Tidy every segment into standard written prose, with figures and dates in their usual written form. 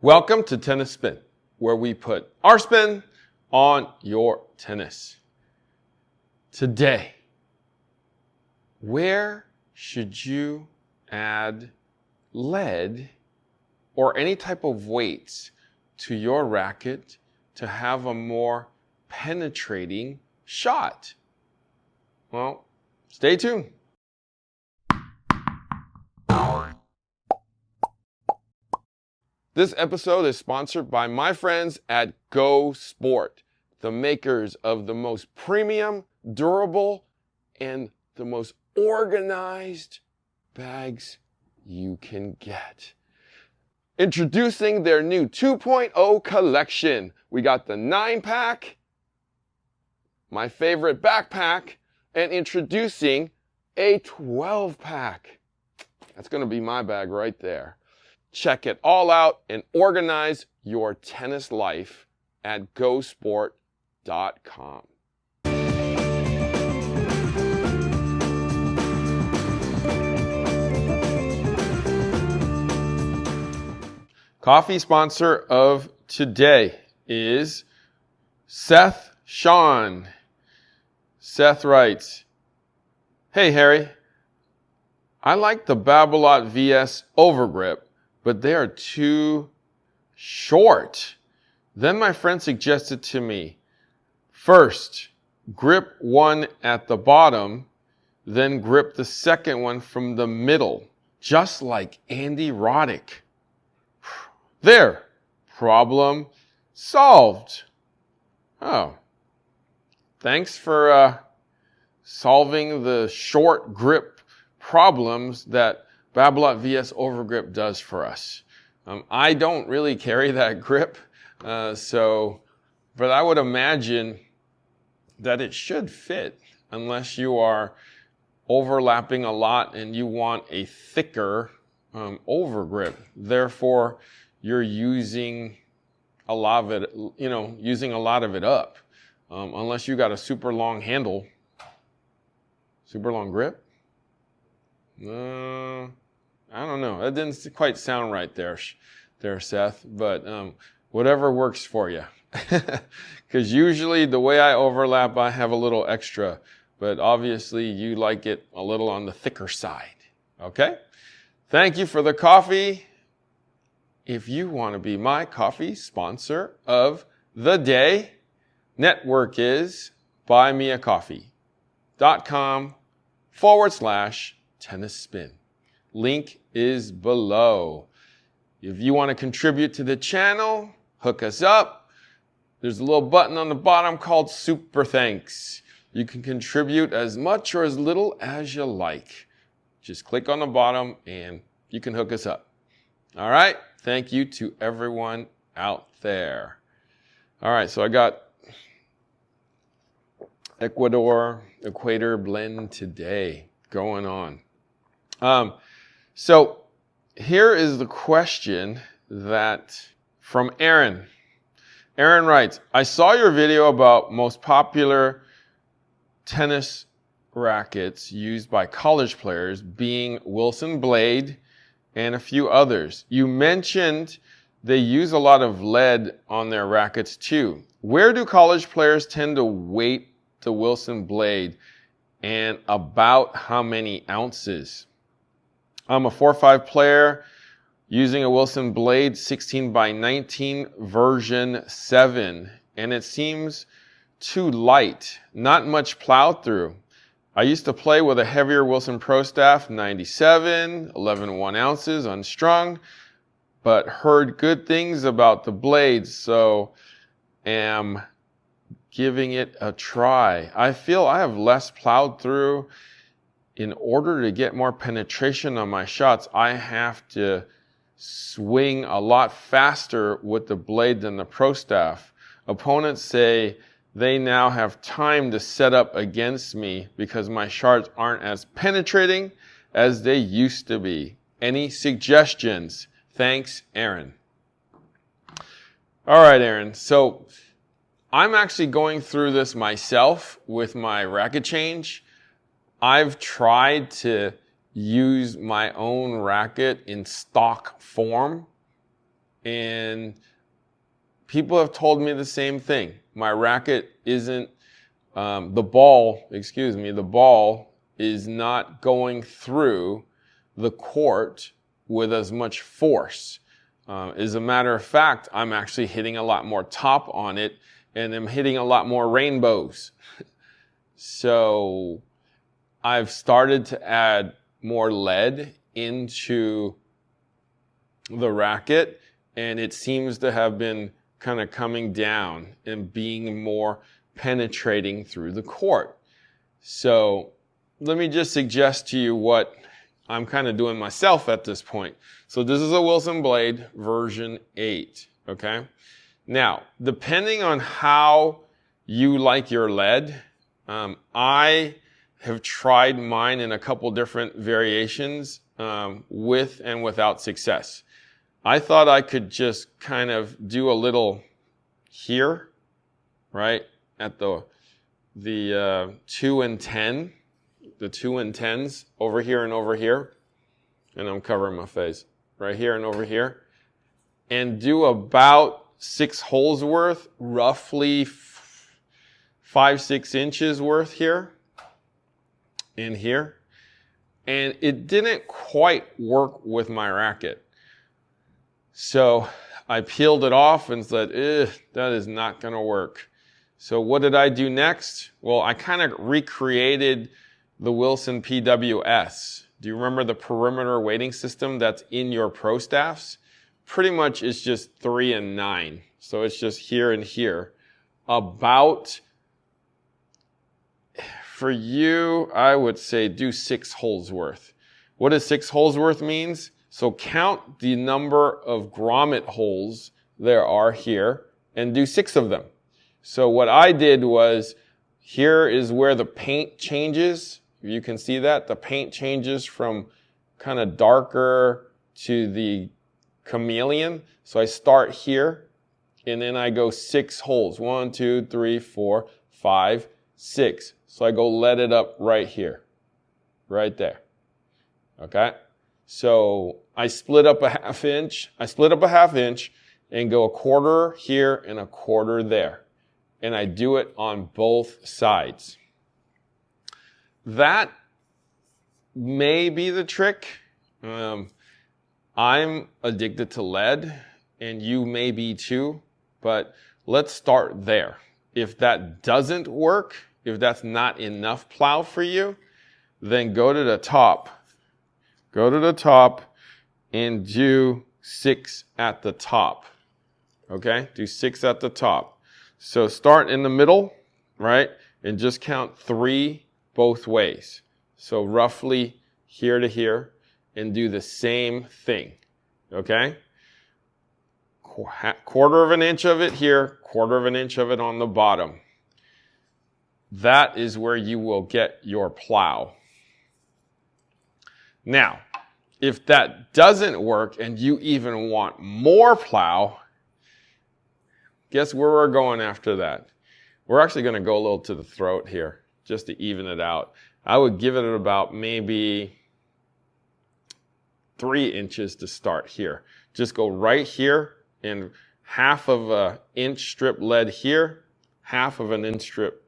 Welcome to Tennis Spin, where we put our spin on your tennis. Today, where should you add lead or any type of weights to your racket to have a more penetrating shot? Well, stay tuned. This episode is sponsored by my friends at Go Sport, the makers of the most premium, durable, and the most organized bags you can get. Introducing their new 2.0 collection. We got the 9-pack, my favorite backpack, and introducing a 12-pack. That's going to be my bag right there. Check it all out and organize your tennis life at gosport.com. Coffee sponsor of today is Seth Sean. Seth writes, "Hey Harry, I like the Babolat VS Overgrip, but they are too short. Then my friend suggested to me, first, grip one at the bottom, then grip the second one from the middle, just like Andy Roddick. There, problem solved." Oh, thanks for solving the short grip problems that Babolat VS Overgrip does for us. I don't really carry that grip, but I would imagine that it should fit unless you are overlapping a lot and you want a thicker overgrip. Therefore, you're using a lot of it, up. Unless you got a super long handle, super long grip. I don't know. That didn't quite sound right there, Seth. But whatever works for you. Because usually the way I overlap, I have a little extra. But obviously you like it a little on the thicker side. Okay? Thank you for the coffee. If you want to be my coffee sponsor of the day, network is buymeacoffee.com/tennis spin. Link is below. If you want to contribute to the channel, hook us up. There's a little button on the bottom called Super Thanks. You can contribute as much or as little as you like. Just click on the bottom and you can hook us up. All right. Thank you to everyone out there. All right. So I got Equator blend today going on. So here is the question from Aaron. Aaron writes, "I saw your video about most popular tennis rackets used by college players being Wilson Blade and a few others. You mentioned they use a lot of lead on their rackets too. Where do college players tend to weight the Wilson Blade and about how many ounces?" I'm a 4-5 player using a Wilson Blade 16x19 version 7, and it seems too light, not much plow through. I used to play with a heavier Wilson Pro Staff 97, 11.1 ounces unstrung, but heard good things about the blades, so am giving it a try. I feel I have less plowed through. In order to get more penetration on my shots, I have to swing a lot faster with the blade than the Pro Staff. Opponents say they now have time to set up against me because my shots aren't as penetrating as they used to be. Any suggestions? Thanks, Aaron. All right, Aaron. So I'm actually going through this myself with my racket change. I've tried to use my own racket in stock form, And people have told me the same thing. My racket isn't, the ball is not going through the court with as much force. As a matter of fact, I'm actually hitting a lot more top on it, and I'm hitting a lot more rainbows. So I've started to add more lead into the racket, and it seems to have been kind of coming down and being more penetrating through the court. So let me just suggest to you what I'm kind of doing myself at this point. So this is a Wilson blade version 8, okay? Now, depending on how you like your lead, I have tried mine in a couple different variations with and without success. I thought I could just kind of do a little here, right, at the 2 and 10, the 2 and 10s over here and over here, and I'm covering my face, right here and over here, and do about 6 holes worth, roughly 5-6 inches worth here and here, and it didn't quite work with my racket. So I peeled it off and said, that is not going to work. So what did I do next? Well, I kind of recreated the Wilson PWS. Do you remember the perimeter weighting system that's in your pro staffs? Pretty much it's just 3 and 9. So it's just here and here. About, for you, I would say do 6 holes worth. What does 6 holes worth means? So count the number of grommet holes there are here and do 6 of them. So what I did was, here is where the paint changes. You can see that. The paint changes from kind of darker to the chameleon. So I start here and then I go 6 holes. 1, 2, 3, 4, 5, 6. So I go let it up right here, right there. Okay? So I split up a half inch and go a quarter here and a quarter there. And I do it on both sides. That may be the trick. I'm addicted to lead, and you may be too, but let's start there. If that doesn't work, if that's not enough plow for you, then go to the top. Go to the top and do 6 at the top. Okay? Do 6 at the top. So start in the middle, right? And just count 3 both ways. So roughly here to here, and do the same thing. Okay? Quarter of an inch of it here, quarter of an inch of it on the bottom. That is where you will get your plow. Now, if that doesn't work and you even want more plow, guess where we're going after that? We're actually going to go a little to the throat here, just to even it out. I would give it about maybe 3 inches to start here. Just go right here and half of an inch strip lead here, half of an inch strip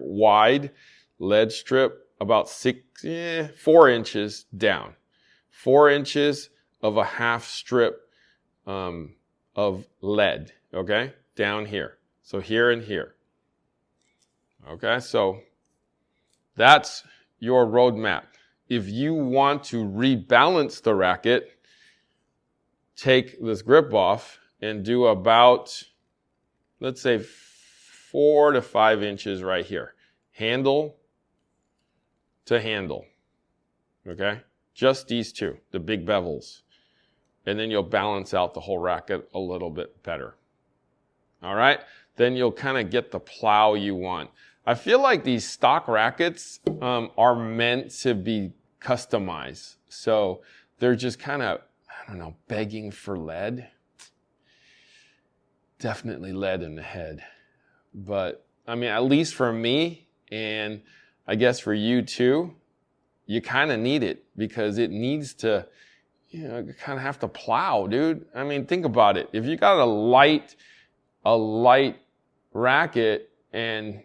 wide lead strip, about 4 inches down. 4 inches of a half strip of lead, okay, down here. So here and here. Okay, so that's your roadmap. If you want to rebalance the racket, take this grip off and do about, let's say, 4 to 5 inches right here. Handle to handle. Okay? Just these two, the big bevels. And then you'll balance out the whole racket a little bit better. All right? Then you'll kind of get the plow you want. I feel like these stock rackets are meant to be customized. So they're just kind of, I don't know, begging for lead. Definitely lead in the head. But, I mean, at least for me, and I guess for you too, you kind of need it because it needs to you know, you kind of have to plow, dude. I mean, think about it. If you got a light racket and,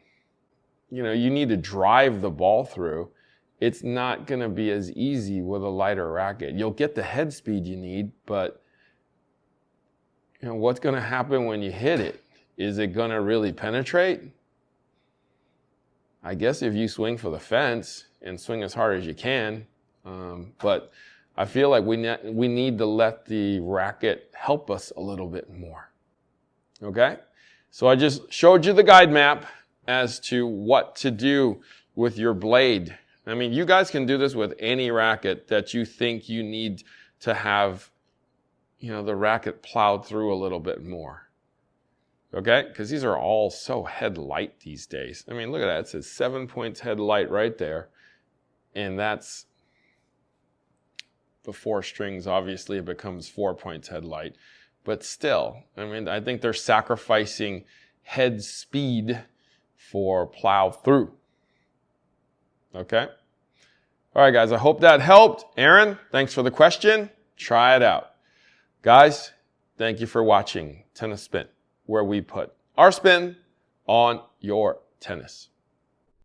you know, you need to drive the ball through, it's not going to be as easy with a lighter racket. You'll get the head speed you need, but, you know, what's going to happen when you hit it? Is it going to really penetrate? I guess if you swing for the fence and swing as hard as you can, but I feel like we need to let the racket help us a little bit more. Okay? So I just showed you the guide map as to what to do with your blade. I mean, you guys can do this with any racket that you think you need to have, you know, the racket plowed through a little bit more. Okay? Because these are all so head light these days. I mean, look at that. It says 7 points head light right there. And that's the 4 strings. Obviously, it becomes 4 points head light. But still, I mean, I think they're sacrificing head speed for plow through. Okay? All right, guys. I hope that helped. Aaron, thanks for the question. Try it out. Guys, thank you for watching Tennis Spin, where we put our spin on your tennis.